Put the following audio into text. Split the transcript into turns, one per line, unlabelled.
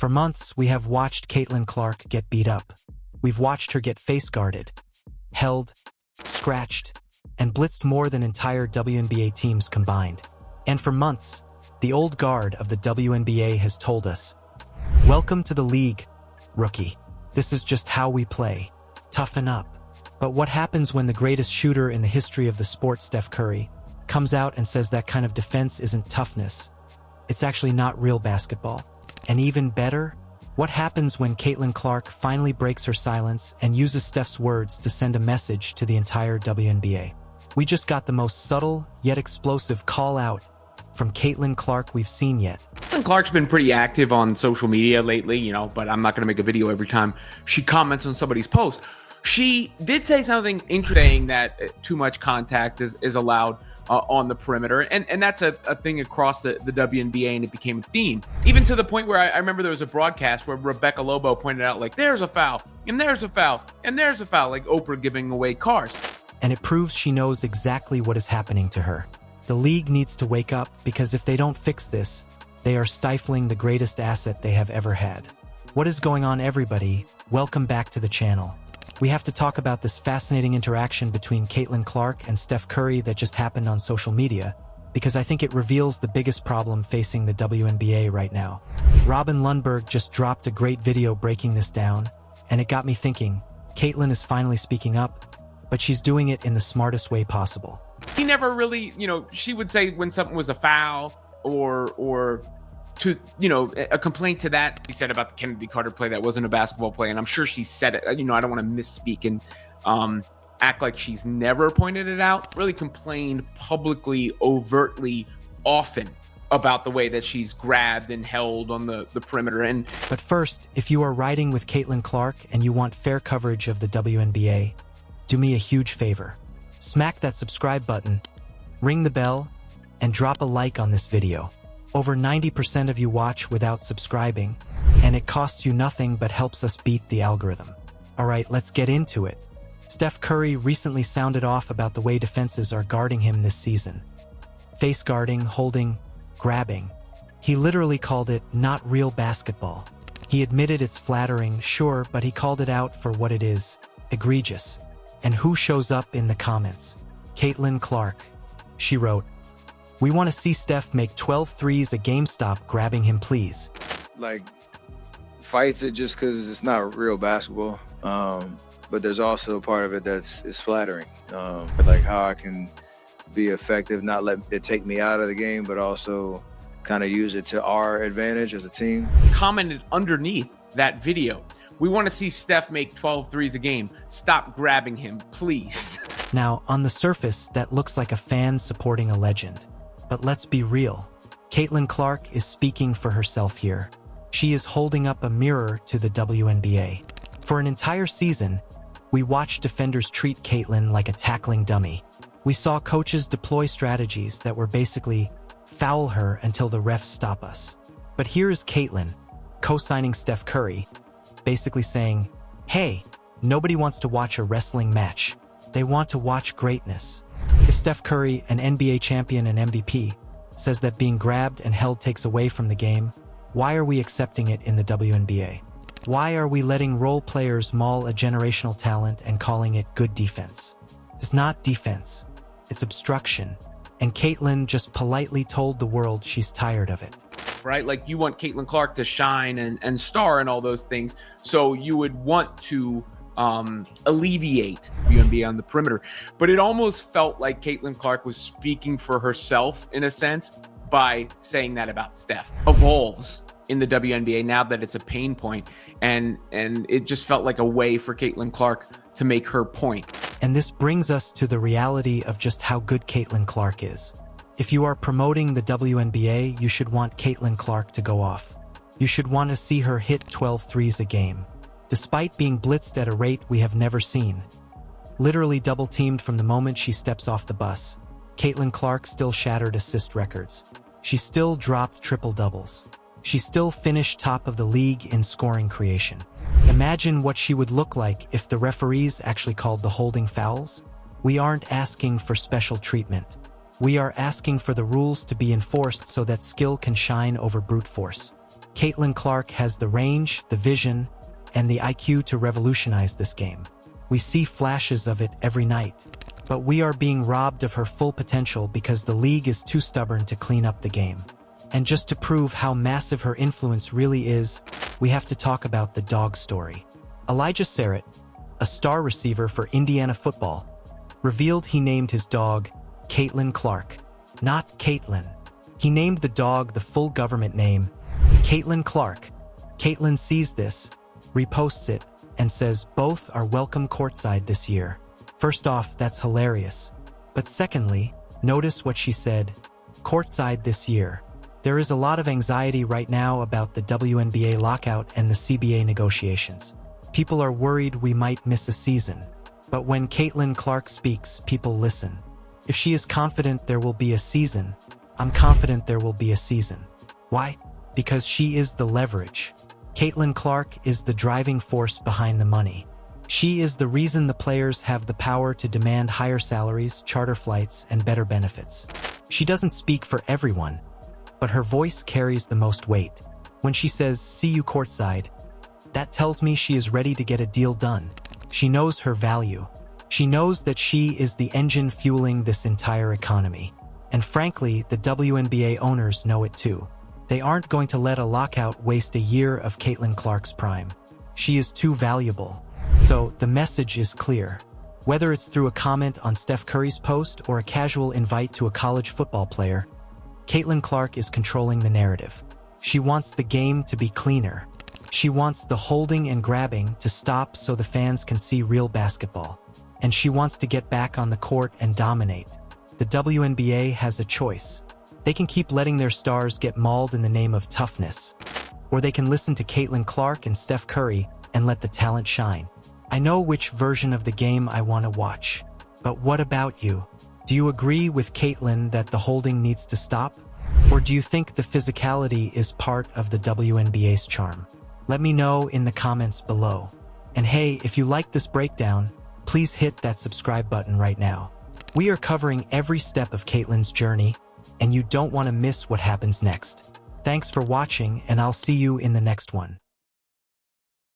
For months, we have watched Caitlin Clark get beat up. We've watched her get face-guarded, held, scratched, and blitzed more than entire WNBA teams combined. And for months, the old guard of the WNBA has told us, "Welcome to the league, rookie. This is just how we play. Toughen up." But what happens when the greatest shooter in the history of the sport, Steph Curry, comes out and says that kind of defense isn't toughness? It's actually not real basketball. And even better, what happens when Caitlin Clark finally breaks her silence and uses Steph's words to send a message to the entire WNBA? We just got the most subtle yet explosive call out from Caitlin Clark we've seen yet.
Caitlin Clark's been pretty active on social media lately, but I'm not going to make a video every time she comments on somebody's post. She did say something interesting, that too much contact is allowed on the perimeter, and that's a thing across the WNBA, and it became a theme. Even to the point where I remember there was a broadcast where Rebecca Lobo pointed out, like, there's a foul, and there's a foul, and there's a foul, like Oprah giving away cars.
And it proves she knows exactly what is happening to her. The league needs to wake up, because if they don't fix this, they are stifling the greatest asset they have ever had. What is going on, everybody? Welcome back to the channel. We have to talk about this fascinating interaction between Caitlin Clark and Steph Curry that just happened on social media, because I think it reveals the biggest problem facing the WNBA right now. Robin Lundberg just dropped a great video breaking this down, and it got me thinking, Caitlin is finally speaking up, but she's doing it in the smartest way possible.
He never really, she would say when something was a foul or to, a complaint to that. He said about the Kennedy Carter play that wasn't a basketball play, and I'm sure she said it. I don't want to misspeak and act like she's never pointed it out. Really complained publicly, overtly, often about the way that she's grabbed and held on the perimeter.
But first, if you are riding with Caitlin Clark and you want fair coverage of the WNBA, do me a huge favor. Smack that subscribe button, ring the bell, and drop a like on this video. Over 90% of you watch without subscribing, and it costs you nothing but helps us beat the algorithm. Alright, let's get into it. Steph Curry recently sounded off about the way defenses are guarding him this season. Face guarding, holding, grabbing. He literally called it not real basketball. He admitted it's flattering, sure, but he called it out for what it is, egregious. And who shows up in the comments? Caitlin Clark. She wrote, "We want to see Steph make 12 threes a game, stop grabbing him, please."
Like, fights it just because it's not real basketball. But there's also a part of it is flattering. Like how I can be effective, not let it take me out of the game, but also kind of use it to our advantage as a team.
Commented underneath that video, "We want to see Steph make 12 threes a game. Stop grabbing him, please."
Now, on the surface, that looks like a fan supporting a legend. But let's be real. Caitlin Clark is speaking for herself here. She is holding up a mirror to the WNBA. For an entire season, we watched defenders treat Caitlin like a tackling dummy. We saw coaches deploy strategies that were basically foul her until the refs stop us. But here is Caitlin, co-signing Steph Curry, basically saying, hey, nobody wants to watch a wrestling match. They want to watch greatness. If Steph Curry, an NBA champion and MVP, says that being grabbed and held takes away from the game, why are we accepting it in the WNBA? Why are we letting role players maul a generational talent and calling it good defense? It's not defense, it's obstruction. And Caitlin just politely told the world she's tired of it.
Right? Like, you want Caitlin Clark to shine and star and all those things. So you would want to alleviate WNBA on the perimeter. But it almost felt like Caitlin Clark was speaking for herself in a sense by saying that about Steph. Evolves in the WNBA now that it's a pain point, and it just felt like a way for Caitlin Clark to make her point.
And this brings us to the reality of just how good Caitlin Clark is. If you are promoting the WNBA, you should want Caitlin Clark to go off. You should want to see her hit 12 threes a game, despite being blitzed at a rate we have never seen. Literally double-teamed from the moment she steps off the bus. Caitlin Clark still shattered assist records. She still dropped triple-doubles. She still finished top of the league in scoring creation. Imagine what she would look like if the referees actually called the holding fouls. We aren't asking for special treatment. We are asking for the rules to be enforced so that skill can shine over brute force. Caitlin Clark has the range, the vision, and the IQ to revolutionize this game. We see flashes of it every night, but we are being robbed of her full potential because the league is too stubborn to clean up the game. And just to prove how massive her influence really is, we have to talk about the dog story. Elijah Sarrett, a star receiver for Indiana football, revealed he named his dog Caitlin Clark, not Caitlin. He named the dog the full government name, Caitlin Clark. Caitlin sees this, reposts it, and says both are welcome courtside this year. First off, that's hilarious. But secondly, notice what she said, courtside this year. There is a lot of anxiety right now about the WNBA lockout and the CBA negotiations. People are worried we might miss a season. But when Caitlin Clark speaks, people listen. If she is confident there will be a season, I'm confident there will be a season. Why? Because she is the leverage. Caitlin Clark is the driving force behind the money. She is the reason the players have the power to demand higher salaries, charter flights, and better benefits. She doesn't speak for everyone, but her voice carries the most weight. When she says, "See you courtside," that tells me she is ready to get a deal done. She knows her value. She knows that she is the engine fueling this entire economy. And frankly, the WNBA owners know it too. They aren't going to let a lockout waste a year of Caitlin Clark's prime. She is too valuable. So the message is clear. Whether it's through a comment on Steph Curry's post or a casual invite to a college football player, Caitlin Clark is controlling the narrative. She wants the game to be cleaner. She wants the holding and grabbing to stop so the fans can see real basketball. And she wants to get back on the court and dominate. The WNBA has a choice. They can keep letting their stars get mauled in the name of toughness, or they can listen to Caitlin Clark and Steph Curry and let the talent shine. I know which version of the game I want to watch. But what about you? Do you agree with Caitlin that the holding needs to stop? Or do you think the physicality is part of the WNBA's charm? Let me know in the comments below. And hey, if you like this breakdown, please hit that subscribe button right now. We are covering every step of Caitlin's journey, and you don't want to miss what happens next. Thanks for watching, and I'll see you in the next one.